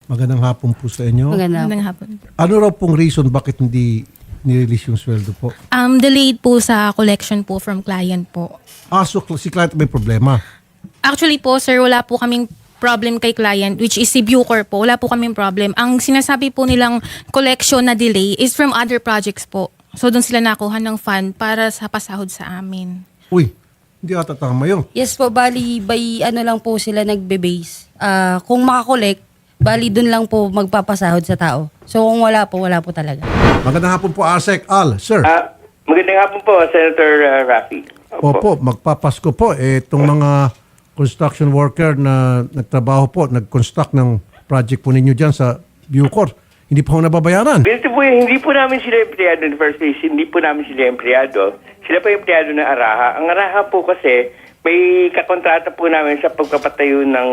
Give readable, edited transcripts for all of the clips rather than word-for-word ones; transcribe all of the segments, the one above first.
Magandang hapon po sa inyo. Magandang hapon. Ano raw pong reason bakit hindi nirelease yung sweldo po? Delayed po sa collection po from client po. So si client may problema. Actually po, sir, wala po kaming problem kay client, which is si Bucor po. Wala po kaming problem. Ang sinasabi po nilang collection na delay is from other projects po. So doon sila nakuha ng fund para sa pasahod sa amin. Uy, hindi ata tama yun. Yes po, bali by ano lang po sila nagbe-base. Kung makakolek, bali dun lang po magpapasahod sa tao. So kung wala po talaga. Magandang hapon po, Asek Al. Sir, Magandang hapon po, Senator Raffy. opo, magpapasko po. Itong mga construction worker na nagtrabaho po, nag-construct ng project po ninyo dyan sa Bucor, hindi pa ho nababayaran. Ganito po, hindi po namin sila empleyado in the first place. Hindi po namin sila empleyado. Sila pa empleyado ng Araha. Ang Araha po kasi, may kakontrata po namin sa pagpapatayo ng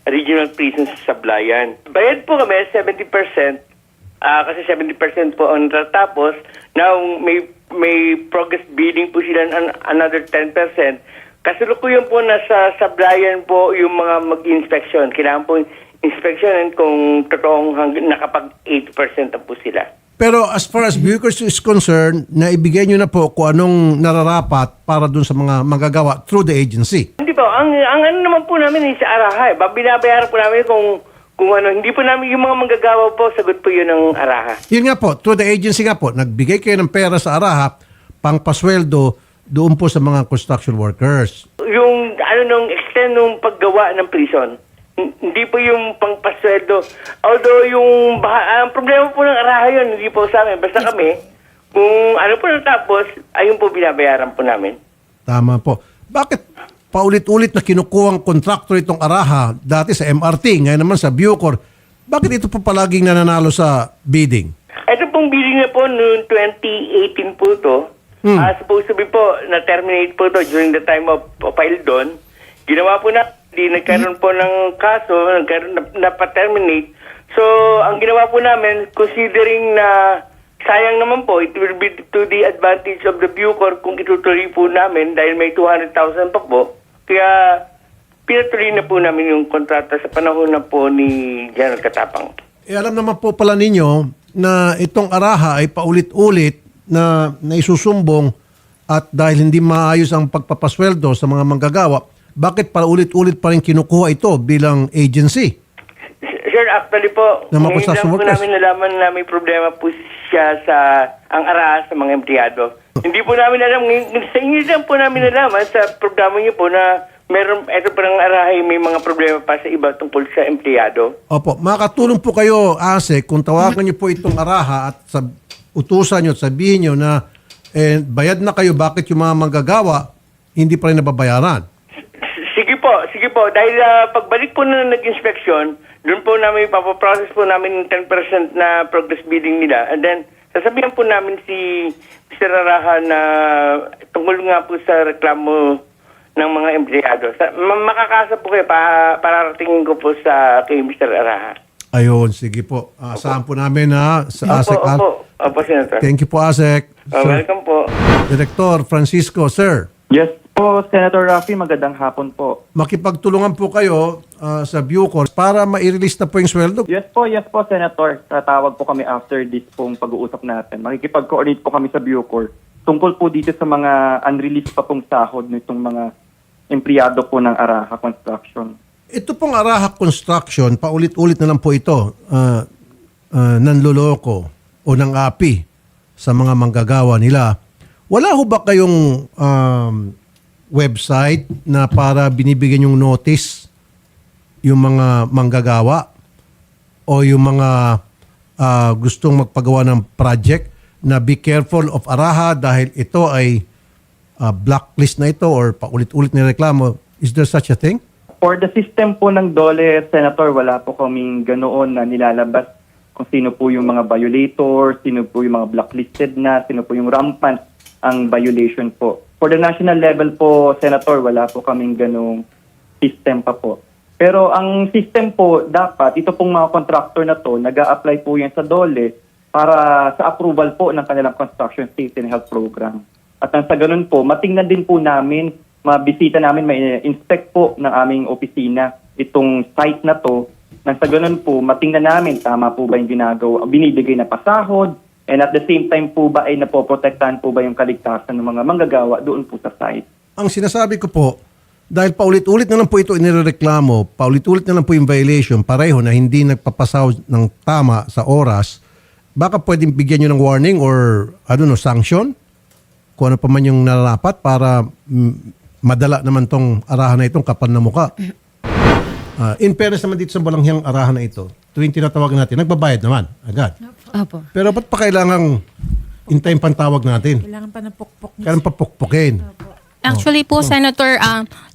regional prisons sa Sablayan. Bayad po kami 70%, kasi 70% po ang tapos. Now, may progress bidding po sila another 10%. Kasalukuyan po nasa Sablayan po yung mga mag-inspection. Kailangan po inspeksyonan kung totoong nakapag 80% na po sila. Pero as far as Bucor is concerned, naibigay nyo na po kung anong nararapat para dun sa mga magagawa through the agency. Hindi po. Ang ano naman po namin sa Araha. Binabayaran po namin kung ano. Hindi po namin yung mga manggagawa po. Sagot po yun ng Araha. Yun nga po, through the agency nga po, nagbigay kayo ng pera sa Araha, pang pasweldo doon po sa mga construction workers. Yung nung extend nung paggawa ng prison. Hindi po yung pangpasweldo. Although ang problema po ng Araha yun, hindi po sa amin. Basta kami, kung ano po natapos, ayun po binabayaran po namin. Tama po. Bakit paulit-ulit na kinukuhang contractor itong Araha dati sa MRT, ngayon naman sa Bucor? Bakit ito po palaging nananalo sa bidding? Ito pong bidding na po noong 2018 po to. Supposed to be po, na-terminate po to during the time of file doon. Ginawa po na, nagkaroon po ng kaso, na-terminate. So, ang ginawa po namin, considering na sayang naman po, it will be to the advantage of the Bucor kung itutuloy po namin dahil may 200,000 pa po. Kaya, pinatuloy na po namin yung kontrata sa panahon na po ni General Katapang. Alam naman po pala ninyo na itong Araha ay paulit-ulit na naisusumbong at dahil hindi maayos ang pagpapasweldo sa mga manggagawa, bakit paulit-ulit pa rin kinukuha ito bilang agency? Sir, actually po, ngayon lang po namin nalaman na may problema po siya ang Araha sa mga empleyado. Hindi po namin alam, sa inyo lang po namin nalaman sa programa niyo po na ito po ng Araha may mga problema pa sa iba tungkol sa empleyado. Opo, makatulong po kayo, Ase, kung tawagan niyo po itong Araha at utusan niyo at sabihin niyo na bayad na kayo, bakit yung mga manggagawa hindi pa rin nababayaran? Sige po. Dahil pagbalik po na nag-inspection, doon po namin ipapaprocess po namin yung 10% na progress bidding nila. And then, sasabihan po namin si Mr. Araha na tungkol nga po sa reklamo ng mga empleyado. Makakasa po kayo, pararatingin ko po kay Mr. Araha. Ayun, sige po. Asahan po namin sa ASEC. Opo, Senator. Thank you po, ASEC. Welcome po. Director Francisco, sir. Yes po, Senator Raffy, magandang hapon po. Makipagtulungan po kayo sa Bucor para ma-release na po yung sweldo. Yes po, Senator. Tatawag po kami after this pong pag-uusap natin. Makikipag-coordinate po kami sa Bucor tungkol po dito sa mga unreleased pa pong sahod nitong mga empleyado po ng Araha Construction. Ito pong Araha Construction, paulit-ulit na lang po ito, nanloloko o nang api sa mga manggagawa nila. Wala ho ba kayong website na para binibigyan yung notice yung mga manggagawa o yung mga gustong magpagawa ng project na be careful of Araha dahil ito ay blacklist na ito or paulit-ulit na reklamo? Is there such a thing? For the system po ng DOLE, Senator, wala po kaming ganoon na nilalabas kung sino po yung mga violators, sino po yung mga blacklisted na, sino po yung rampant ang violation po. For the national level po, Senator, wala po kaming ganong system pa po. Pero ang system po, dapat, ito pong mga contractor na to, nag-a-apply po yan sa DOLE para sa approval po ng kanilang construction safety and health program. At nang sa ganun po, matingnan din po namin, mabisita namin, may inspect po ng aming opisina itong site na to Nang sa ganun po, matingnan namin tama po ba yung ginagawa, binibigay na pasahod, and at the same time po ba ay napoprotektahan po ba yung kaligtasan ng mga manggagawa doon po sa site. Ang sinasabi ko po, dahil paulit-ulit na lang po ito inireklamo, paulit-ulit na lang po yung violation, pareho na hindi nagpapasahod ng tama sa oras, baka pwedeng bigyan nyo ng warning or, sanction? Kung ano pa man yung nararapat para madala naman tong arahan na itong kapal na muka. In fairness naman dito sa Balanghiyang arahan na ito, tuwing tinatawagan natin, nagbabayad naman agad. Opo. Pero ba't pa kailangang intayin pantawag natin? Kailangan pa ng pukpok. Kailangan papukpukin. Actually po, Senator,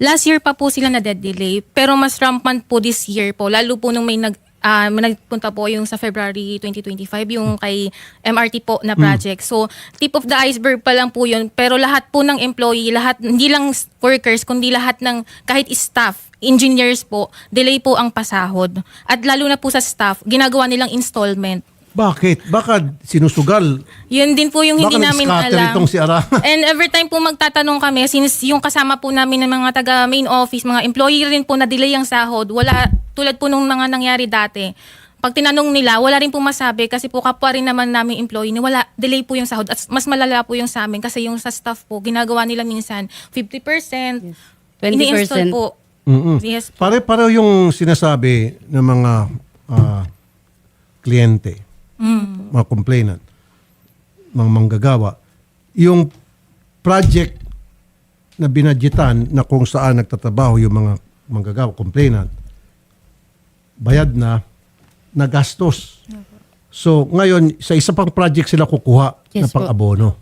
last year pa po sila na-delay. Pero mas rampant po this year po. Lalo po nung may nagpunta po yung sa February 2025, yung kay MRT po na project. So, tip of the iceberg pa lang po yun. Pero lahat po ng employee, lahat, hindi lang workers, kundi lahat ng kahit staff, engineers po, delay po ang pasahod. At lalo na po sa staff, ginagawa nilang installment. Bakit? Baka sinusugal. Yun din po yung hindi Baka namin nag-scatter alam. itong si Ara. And every time po magtatanong kami, since yung kasama po namin ng mga taga main office, mga employee rin po na delay ang sahod, wala, tulad po nung mga nangyari dati. Pag tinanong nila, wala rin po masabi kasi po kapwa rin naman namin employee na wala, delay po yung sahod. At mas malala po yung sa amin kasi yung sa staff po, ginagawa nila minsan 50%, 20%. ini-install po. Mm-mm. Yes po. Pare-pareho yung sinasabi ng mga kliyente, mga complainant, mga manggagawa. Yung project na binadgetan na kung saan nagtatrabaho yung mga manggagawa, complainant, bayad na, nagastos. So, ngayon, sa isa pang project sila kukuha na Yes po. pang-abono.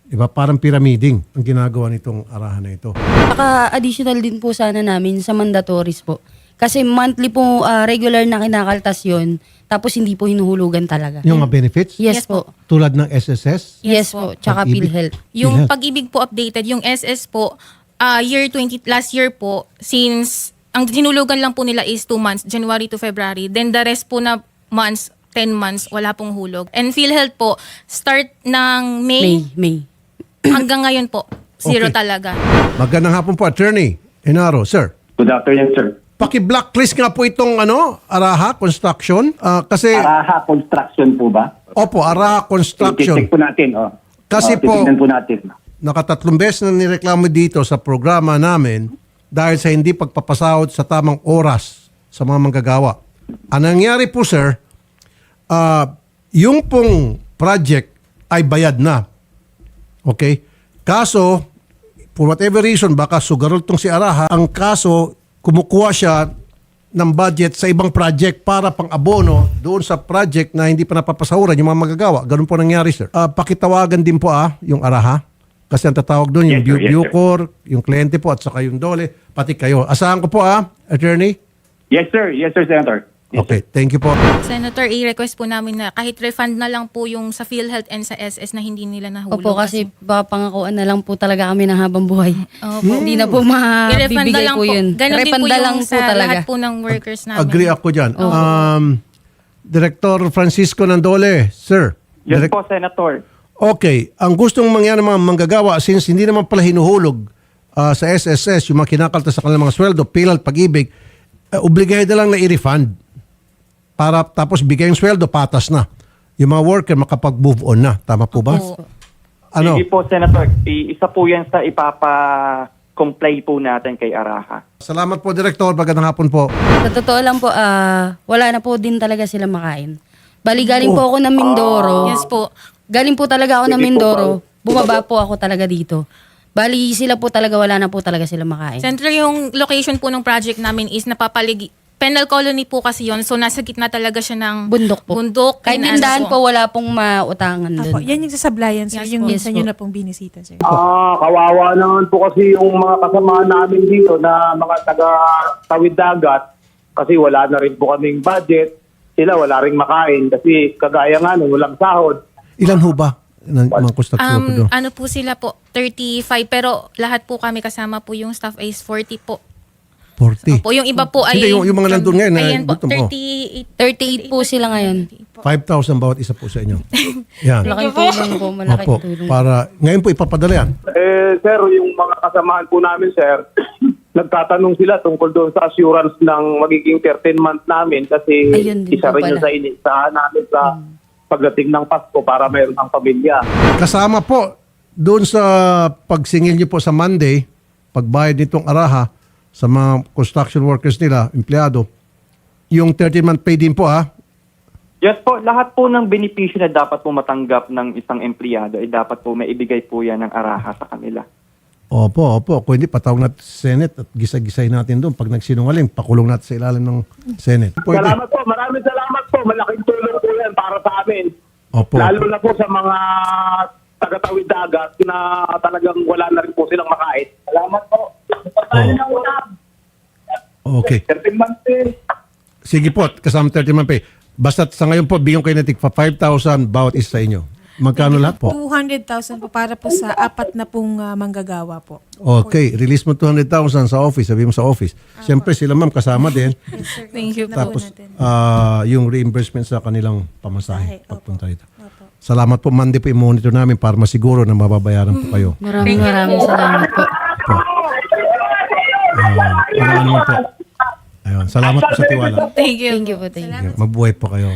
Diba? Parang pyramiding ang ginagawa nitong arahan na ito. Saka additional din po sana namin sa mandatories po. Kasi monthly po regular na kinakaltas yun. Tapos hindi po hinuhulugan talaga. Yung mga benefits, Yes, Yes po. tulad ng SSS, Yes po. Tsaka Pag-ibig. PhilHealth. Yung PhilHealth. pag-ibig po updated, yung SS po, last year po, since ang hinulugan lang po nila is 2 months, January to February. Then the rest po na months, 10 months, wala pong hulog. And PhilHealth po, start ng May. hanggang ngayon po, zero Okay. talaga. Magandang hapon po, Attorney Enaro. Sir, Good afternoon, sir. paki-blacklist nga po itong Araha Construction. Kasi, Araha Construction po ba? opo, Araha Construction. I-check po natin. Oh. Kasi po- titignan po natin. Nakatatlong beses na nireklamo dito sa programa namin dahil sa hindi pagpapasahod sa tamang oras sa mga manggagawa. Ang nangyari po, sir, yung pong project ay bayad na. Okay? Kaso, for whatever reason, baka sugarol tong si Araha, ang kaso, kumukuha siya ng budget sa ibang project para pang abono doon sa project na hindi pa napapasahuran yung mga magagawa. Ganun po nangyari, sir. Pakitawagan din po yung Araha. Kasi ang tatawag doon, yung Yes, sir. Yes, sir. Bucor, yung kliyente po at saka yung Dole, pati kayo. Asahan ko po attorney? Yes, sir. Yes, sir, Senator. Yes, Okay, thank you po. Senator, i-request po namin na kahit refund na lang po yung sa PhilHealth and sa SS na hindi nila nahulog. Opo, kasi papangakuan na lang po talaga kami ng habang buhay. Opo. Hindi na po I-refund na mabibigay lang po yun. Ganon din Refund po na yung lang po sa talaga. lahat po ng workers namin. Agree ako dyan. Director Francisco Nandole, sir. Yes po, Senator. Okay, ang gustong mangyari ng mga manggagawa since hindi naman pala hinuhulog sa SSS, yung mga kinakalta sa kanilang mga sweldo, PhilHealth, Pag-ibig, obligahin na lang na i-refund. Para tapos bigay yung sweldo, patas na. Yung mga worker makapag-move on na. Tama po ba? Opo. Ano? Sige po, Senator. Isa po yan sa ipapa-comply po natin kay Araha. Salamat po, Director. Magandang hapon po. Sa totoo lang po, wala na po din talaga sila makain. Bali, galing po ako ng Mindoro. Yes po. Galing po talaga ako ng Mindoro. Bumaba po ako talaga dito. Bali, sila po talaga, wala na po talaga sila makain. Center yung location po ng project namin is napapaligi. Penal colony po kasi yon, so nasa gitna talaga siya ng Bundok po. Bundok. Kahit and tindahan ano po, wala pong mautangan Apo, doon. yan yung sa sablayan, sir. Yes yung po. Yes sa inyo po. na pong binisita, sir. kawawa naman po kasi yung mga kasama namin dito na mga taga-tawid dagat kasi wala na rin po kaming budget. Sila wala rin makain kasi kagaya nga nung walang sahod. Ilan ho ba ng mga construction po doon? Ano po sila po? 35, pero lahat po kami kasama po yung staff is 40 po. 40. Opo, yung iba po ay... Hindi, yung mga nandun ngayon na Ayan po, gutom, oh. 38. 38 po sila ngayon. 5,000 bawat isa po sa inyo. Yan. Malaking tulong po, malaking Opo, tulong. para ngayon po ipapadala yan. Sir, yung mga kasamahan po namin, sir, nagtatanong sila tungkol doon sa assurance ng magiging 13 month namin kasi Ayun din isa po rin yun pala. sa inisahan namin sa pagdating ng Pasko para mayroon ng pamilya. Kasama po doon sa pagsingil niyo po sa Monday, pagbayad nitong araha sa mga construction workers nila, empleyado, yung 13-month pay din po Yes po, lahat po ng benepisyo na dapat po matanggap ng isang empleyado ay dapat po maibigay po yan ng araha sa kanila. Opo. Kung hindi, patawag natin sa Senate at gisa-gisay natin doon. Pag nagsinungaling, pakulong natin sa ilalim ng Senate. Pwede. Salamat po, maraming salamat po. Malaking tulong po yan para sa amin. Opo. Lalo na po sa mga taga-tawid dagat na talagang wala na rin po silang makain. Salamat po. Okay. 13 months eh. Sige po, kasama 13-month pay. Basta sa ngayon po, bigyan kayo natin 5,000 bawat isa sa inyo. Magkano lahat po? 200,000 po para po sa 4 na pong manggagawa po. Okay, release mo 200,000 sa office, sabi mo sa office. Siyempre sila ma'am kasama din. Yes, sir. Thank you po. Tapos yung reimbursement sa kanilang pamasahe Opo. pagpunta rito. Salamat po, Monday po i-monitor namin para masiguro na mababayaran po kayo. Maraming salamat po. Ano naman po. Ayun, salamat po sa tiwala. Thank you. Thank you po, thank you. Okay, mabuhay po kayo.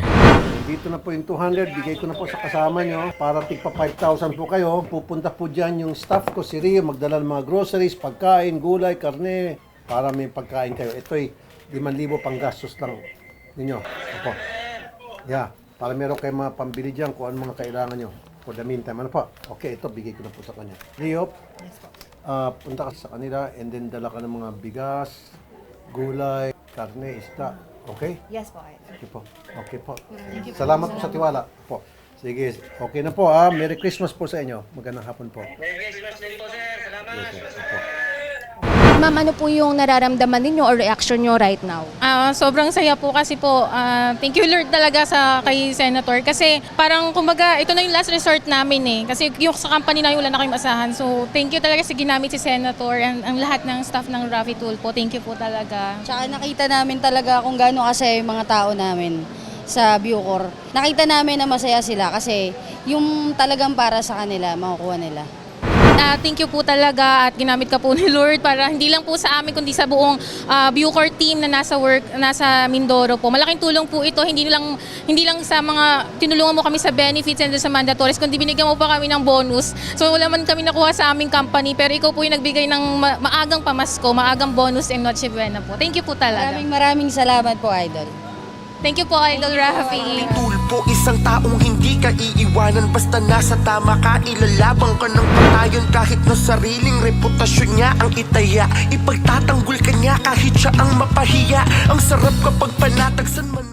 Dito na po yung 200, bigay ko na po sa kasama nyo. Para tigpa 5,000 po kayo. Pupunta po dyan yung staff ko, si Rio, magdala ng mga groceries, pagkain, gulay, karne, para may pagkain kayo. Ito'y 5,000 pang gastos lang ninyo. Opo. Yeah, para meron kayong mga pambili dyan kung ano mga kailangan nyo. For the meantime, ano po? Okay, ito, bigay ko na po sa kanya. Rio, punta ka sa kanila and then dala ka ng mga bigas, gulay, karne, isda. Okay? Yes po. Okay po. Okay po. Salamat po sa tiwala po. Sige, okay na po Merry Christmas po sa inyo. Magandang hapon po. Merry Christmas din po, sir. Salamat. Ma'am, ano po yung nararamdaman ninyo or reaction nyo right now? Sobrang saya po kasi po, thank you Lord talaga sa kay Senator kasi parang kumbaga ito na yung last resort namin kasi yung sa company na wala na kayong asahan. So thank you talaga sa ginamit si Senator and ang lahat ng staff ng Rafi Tulfo. Thank you po talaga. Tsaka nakita namin talaga kung gaano kasaya yung mga tao namin sa Bucor. Nakita namin na masaya sila kasi yung talagang para sa kanila, makukuha nila. Thank you po talaga at ginamit ka po ni Lord para hindi lang po sa amin kundi sa buong Bucor team na nasa Mindoro po. Malaking tulong po ito, hindi lang sa mga tinulungan mo kami sa benefits and sa mandatories, kundi binigyan mo pa kami ng bonus. So wala man kami nakuha sa aming company pero ikaw po yung nagbigay ng maagang pamasko, maagang bonus and Noche Buena po. Thank you po talaga. Maraming salamat po, Idol. Thank you po, Idol Rafi. Tulpo, isang taong hindi ka iiwanan. Basta nasa tama ka, ilalabang ka ng patayon. Kahit na sariling reputasyon niya ang itaya, ipagtatanggol ka niya kahit siya ang mapahiya. Ang sarap kapag panatagsan man